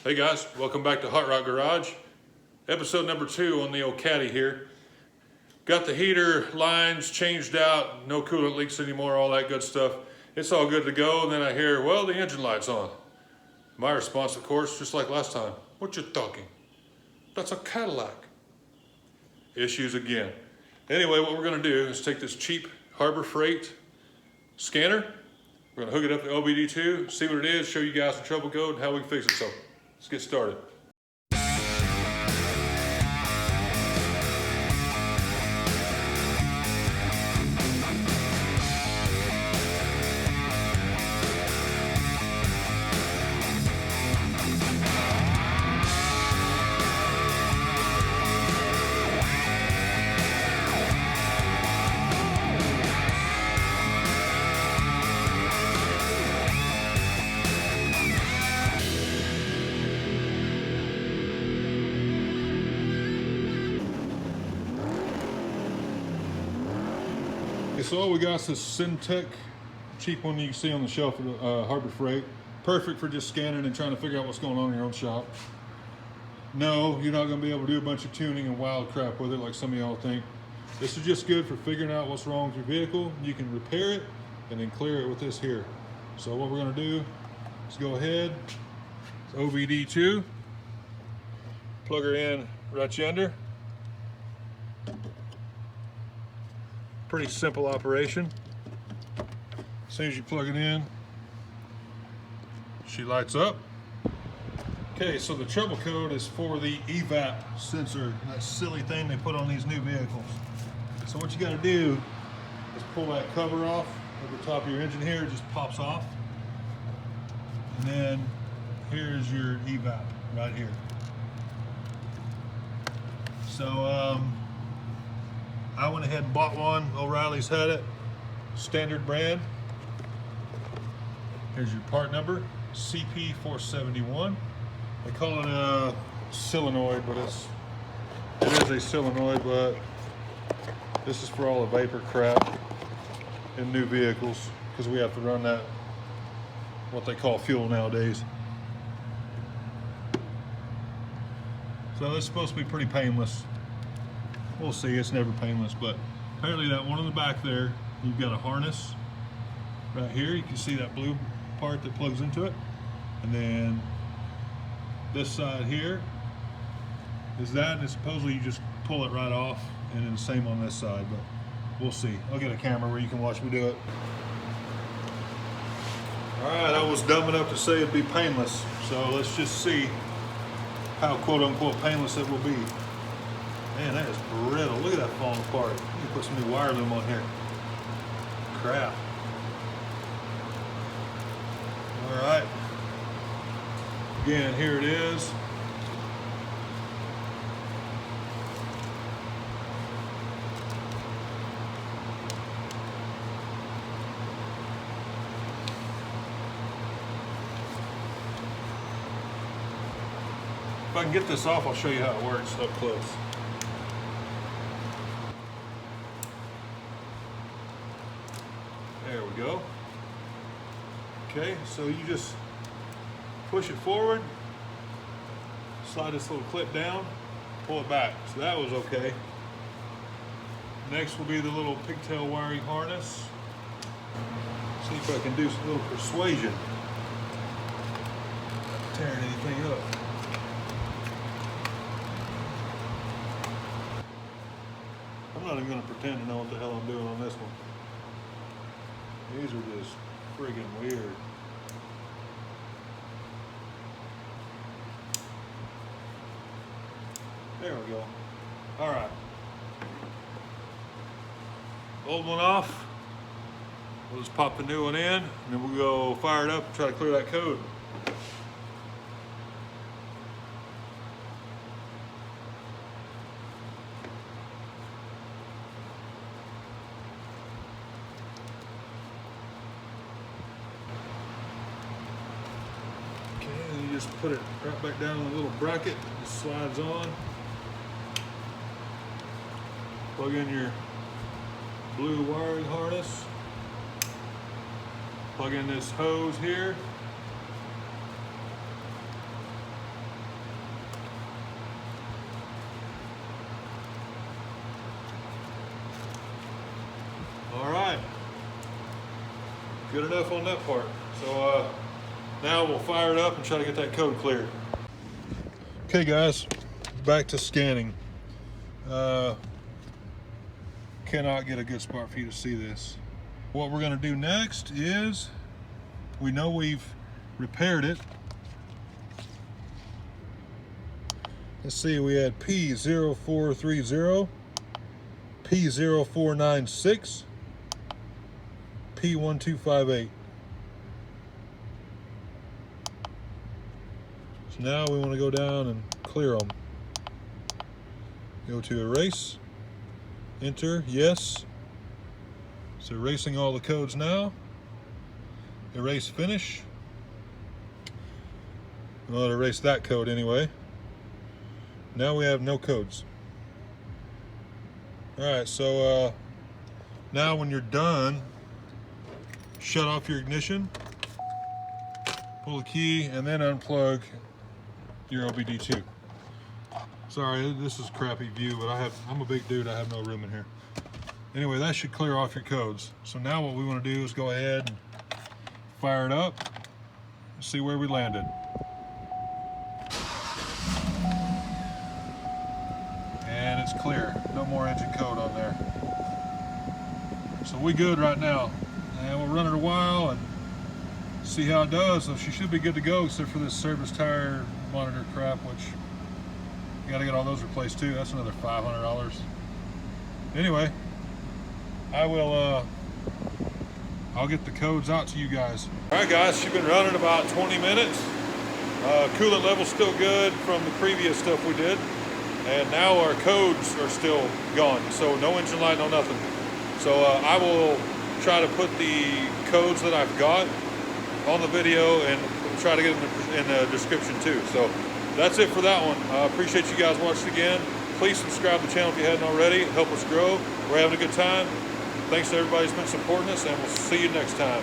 Hey guys, welcome back to Hot Rod Garage. Episode number 2 on the old caddy here. Got the heater lines changed out, no coolant leaks anymore, all that good stuff. It's all good to go, and then I hear, well, the engine light's on. My response, of course, just like last time, what you talking? That's a Cadillac. Issues again. Anyway, what we're gonna do is take this cheap Harbor Freight scanner, we're gonna hook it up to OBD2, see what it is, show you guys the trouble code and how we can fix it. So let's get started. So all we got is this Syntec, cheap one you can see on the shelf at Harbor Freight. Perfect for just scanning and trying to figure out what's going on in your own shop. No, you're not going to be able to do a bunch of tuning and wild crap with it like some of y'all think. This is just good for figuring out what's wrong with your vehicle. You can repair it and then clear it with this here. So what we're going to do is go ahead, it's OBD2, plug her in right yonder. Pretty simple operation. As soon as you plug it in, she lights up. Okay, so the trouble code is for the EVAP sensor, that silly thing they put on these new vehicles. So what you gotta do is pull that cover off over the top of your engine here, it just pops off. And then here's your EVAP right here. So I went ahead and bought one. O'Reilly's had it, standard brand. Here's your part number, CP0431. They call it a solenoid, but it is a solenoid, but this is for all the vapor crap in new vehicles, because we have to run that, what they call fuel nowadays. So it's supposed to be pretty painless. We'll see, it's never painless, but apparently that one in the back there, you've got a harness right here. You can see that blue part that plugs into it. And then this side here is that, and supposedly you just pull it right off, and then the same on this side, but we'll see. I'll get a camera where you can watch me do it. All right, I was dumb enough to say it'd be painless, so let's just see how quote unquote painless it will be. Man, that is brittle. Look at that falling apart. You can put some new wire loom on here. Crap. All right. Again, here it is. If I can get this off, I'll show you how it works up close. There we go. Okay, so you just push it forward, slide this little clip down, pull it back. So that was okay. Next will be the little pigtail wiring harness. See if I can do some little persuasion. Not tearing anything up. I'm not even going to pretend to know what the hell I'm doing on this one. These are just friggin' weird. There we go. All right. Old one off. We'll just pop the new one in, and then we'll go fire it up and try to clear that code. Just put it right back down in the little bracket, it slides on. Plug in your blue wiring harness. Plug in this hose here. Good enough on that part. So now we'll fire it up and try to get that code cleared. Okay guys, back to scanning. Cannot get a good spot for you to see this. What we're gonna do next is, we know we've repaired it. Let's see, we had P0430, P0496, P1258. So now we want to go down and clear them. Go to erase, enter, yes. So erasing all the codes now. Erase, finish. Well, erase that code anyway. Now we have no codes. Alright, so now when you're done, shut off your ignition, pull the key, and then unplug your OBD2. Sorry, this is a crappy view, but I'm a big dude, I have no room in here. Anyway, that should clear off your codes. So now what we want to do is go ahead and fire it up and see where we landed. And it's clear, no more engine code on there. So we good right now. And we'll run it a while and see how it does. So she should be good to go, except for this service tire monitor crap, which you gotta get all those replaced too. That's another $500. Anyway, I'll get the codes out to you guys. All right guys, she's been running about 20 minutes. Coolant level's still good from the previous stuff we did. And now our codes are still gone. So no engine light, no nothing. So I will try to put the codes that I've got on the video and try to get them in the description too. So that's it for that one. I appreciate you guys watching again. Please subscribe to the channel if you hadn't already. Help us grow. We're having a good time. Thanks to everybody who's been supporting us, and we'll see you next time.